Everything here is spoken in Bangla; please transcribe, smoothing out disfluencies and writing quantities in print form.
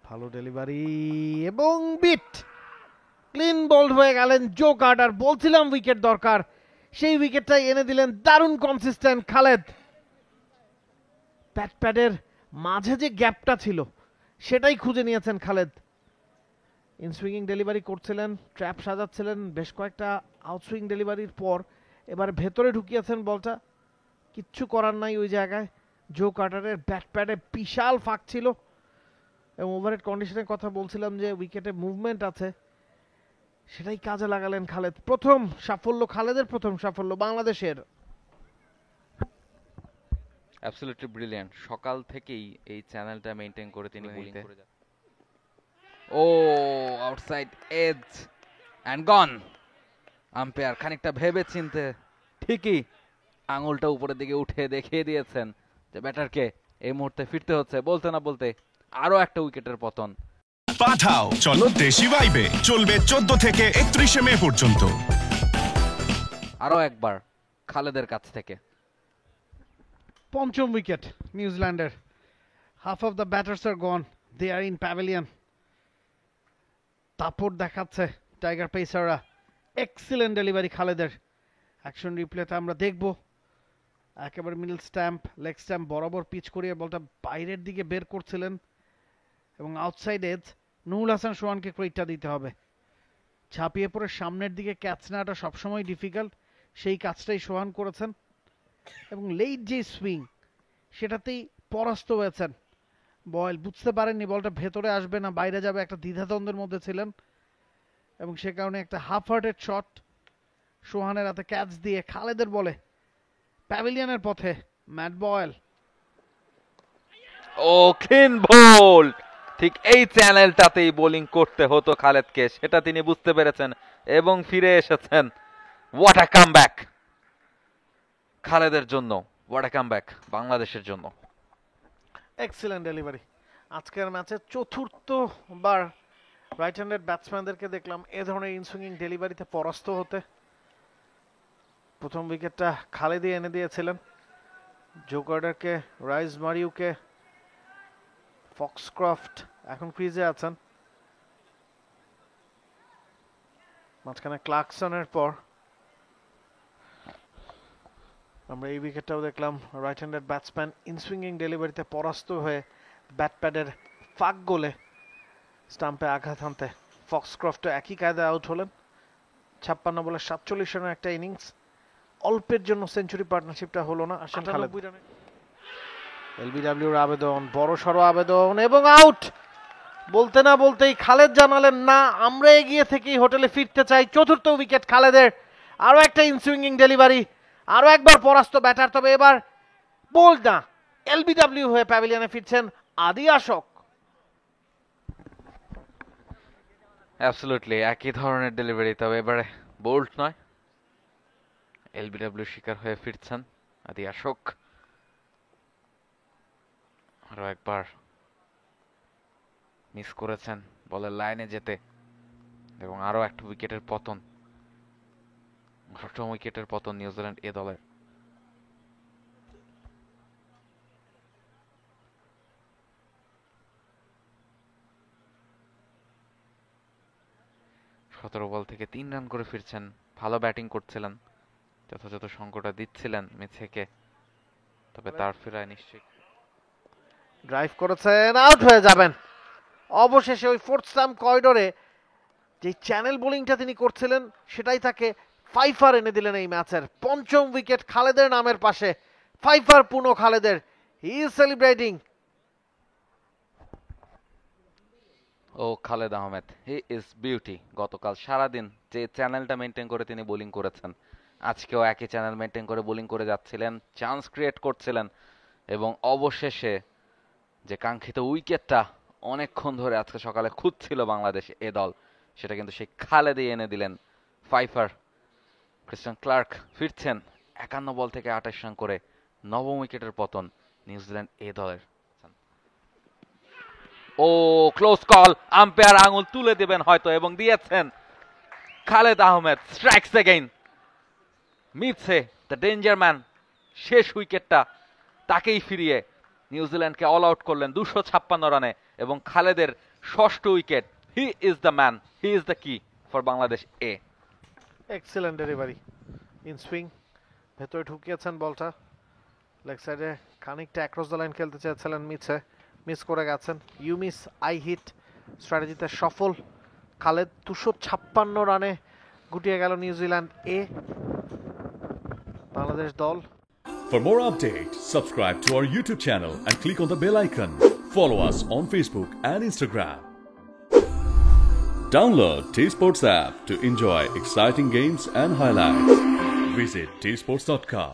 ভালো ডেলিভারি এবং বিট, ক্লিন বোল্ড হয়ে গেলেন জো কার্টার। বলছিলাম উইকেট দরকার, সেই উইকেটটাই এনে দিলেন। দারুণ কনসিস্টেন্ট খালেদ। ব্যাট প্যাডের মাঝে যে গ্যাপটা ছিল সেটাই খুঁজে নিয়েছেন খালেদ। ইনসুইং ডেলিভারি করছিলেন, ট্র্যাপ সাজাচ্ছিলেন, বেশ কয়েকটা আউটসুইং ডেলিভারির পর এবার ভেতরে ঢুকিয়েছেন বলটা। কিচ্ছু করার নাই ওই জায়গায়। জো কার্টারের ব্যাট প্যাডে বিশাল ফাঁক ছিল এবং ওভারহেড কন্ডিশনের কথা বলছিলাম যে উইকেটে মুভমেন্ট আছে, সেটাই কাজে লাগালেন খালেদ। প্রথম সাফল্য খালেদের, প্রথম সাফল্য বাংলাদেশের। Absolutely brilliant. সকাল থেকেই এই চ্যানেলটা মেইনটেইন করে তিনি বোলিং করে যাচ্ছেন। ও outside edge and gone. Umpire খানিকটা ভেবে চিনতে ঠিকই আঙুলটা উপরের দিকে উঠে দেখিয়ে দিয়েছেন যে ব্যাটারকে এই মুহূর্তে ফিরতে হচ্ছে। বলতে না বলতে আরো একটা উইকেটের পতন। পাঠাও চলো দেশি ভাইবে, চলবে 14 থেকে 31 মে পর্যন্ত। আরো একবার খালেদের কাছ থেকে পঞ্চম উইকেট নিউজিল্যান্ডের। Half of the batters are gone, they are in pavilion. তাপড় দেখাচ্ছে টাইগার পেসাররা। এক্সিলেন্ট ডেলিভারি খালেদের। অ্যাকশন রিপ্লেতে আমরা দেখব একেবারে মিডল স্ট্যাম্প, লেগ স্ট্যাম্প বরাবর পিচ করিয়ে বলটা বাইরের দিকে বের করছিলেন এবং আউটসাইড এজ নুরুল হাসান সোহানকে ক্রেডিটটা দিতে হবে। ঝাঁপিয়ে পড়ে সামনের দিকে ক্যাচ নেওয়াটা সবসময় ডিফিকাল্ট, সেই কাজটাই সোহান করেছেন এবং লেট যে সুইং সেটাতেই পরাস্ত হয়েছেন। বয়েল বুঝতে পারেননি বলটা ভেতরে আসবে না বাইরে যাবে, একটা দ্বিধাদ্বন্দ্বের মধ্যে ছিলেন এবং সে কারণে একটা হাফ হার্টেড শট সোহানের হাতে ক্যাচ দিয়ে খালেদের বলে প্যাভিলিয়নের পথে ম্যাট বয়েল। ও ক্লিন বল। ঠিক এই চ্যানেলটাতেই বোলিং করতে হতো খালেদকে, সেটা তিনি বুঝতে পেরেছেন এবং ফিরে এসেছেন। হোয়াট আ কামব্যাক খালেদের জন্য, হোয়াট আ কামব্যাক বাংলাদেশের জন্য। Excellent delivery. আজকের ম্যাচে চতুর্থবার রাইট হ্যান্ডেড ব্যাটসম্যানদেরকে দেখলাম এ ধরনের ইনসুইং ডেলিভারিতে পরাস্ত হতে। প্রথম উইকেটটা খালেদি এনে দিয়েছিলেন। জো কার্টারকে, রাইস মারিউকে, ফক্সক্রফট এখন ক্রিজে আছেন। মাঝখানে ক্লার্কসনের পর আমরা এই উইকেটটাও দেখলাম রাইট হ্যান্ডেড ব্যাটসম্যান ইনসুইং ডেলিভারিতে পরাস্ত হয়ে ব্যাট প্যাডের ফাঁক গোলে স্টাম্পে আঘাত হানতে ফক্সক্রফট একই কায়দায় আউট হলেন। 56 বলে 47 রানের একটা ইনিংস। অল্পের জন্য সেঞ্চুরি পার্টনারশিপটা হলো না। 98 রানে এলবিডব্লিউর আবেদন, বড় সড়ো আবেদন এবং আউট। বলতে না বলতেই খালেদ জানালেন না, আমরা এগিয়ে থেকেই হোটেলে ফিরতে চাই। চতুর্থ উইকেট খালেদের। আরো একটা ইনসুইং ডেলিভারি, আরো একবার পরাস্ত ব্যাটার, তবে এবার বোল্ড না, এলবিডব্লিউ হয়ে প্যাভিলিয়নে ফিরছেন আদি আশোক। অ্যাবসলিউটলি একই ধরনের ডেলিভারি, তবে এবারে বোল্ড নয়, এলবিডব্লিউ শিকার হয়ে ফিরছেন আদি আশোক। আরো একবার মিস করেছেন বলের লাইনে যেতে এবং আরো একটা উইকেটের পতন। 8ম উইকেটের পতন নিউজিল্যান্ড এ দলের। সতেরো বল থেকে 3 রান করে ফিরছেন। ভালো ব্যাটিং করছিলেন, যথাযথ সংকটটা দিচ্ছিলেন মিছেকে, তবে তার ফেরায় নিশ্চয়ই ড্রাইভ করেছেন, আউট হয়ে যাবেন। অবশেষে ওই ফোর্থ স্টাম্প করিডোরে যে চ্যানেল বোলিংটা তিনি করছিলেন সেটাই তাকে ফাইফার এনে দিলেন এই ম্যাচের। পঞ্চম উইকেট খালেদের নামের পাশে, ফাইফার পুনো খালেদের। He is celebrating. Oh Khaled Ahmed, he is beauty. গতকাল সারাদিন যে চ্যানেলটা মেনটেন করে তিনি বোলিং করেছেন, আজকেও একই চ্যানেল মেনটেন করে বোলিং করে যাচ্ছিলেন, চান্স ক্রিয়েট করছিলেন এবং অবশেষে যে কাঙ্ক্ষিত উইকেটটা অনেকক্ষণ ধরে আজকে সকালে খুঁজছিল বাংলাদেশ এ দল, সেটা কিন্তু সেই খালেদই এনে দিলেন। ফাইফার ক্রিস্টিয়ান ক্লার্ক ফিরছেন 51 বল থেকে 28 রান করে। 9ম উইকেটের পতন নিউজিল্যান্ড এ দলের। ও ক্লোজ কল, আম্পায়ার আঙুল তুলে দেবেন হয়তো এবং দিয়েছেন। Khaled Ahmed strikes again. মিথছে দ্য ডেঞ্জার ম্যান শেষ উইকেটটা তাকেই ফিরিয়ে নিউজিল্যান্ডকে অল আউট করলেন 256 রানে এবং খালেদের ষষ্ঠ wicket. He is the man, he is the key for Bangladesh এ। এক্সেলেন্ট ডেলিভারি, ইন সুইং, ভেতরে ঢুকিয়েছেন বলটা, লেগ সাইডে খানিকটা অ্যাক্রস দ্য লাইন খেলতে চেয়েছিলেন, মিস করে গেছেন। ইউ মিস আই হিট স্ট্র্যাটেজিতে সফল খালেদ। 256 রানে গুটিয়ে গেল নিউজিল্যান্ড এ। বাংলাদেশ দল। For more updates, subscribe to our YouTube channel and click on the bell icon. Follow us on Facebook and Instagram. Download T-Sports app to enjoy exciting games and highlights. Visit tsports.com.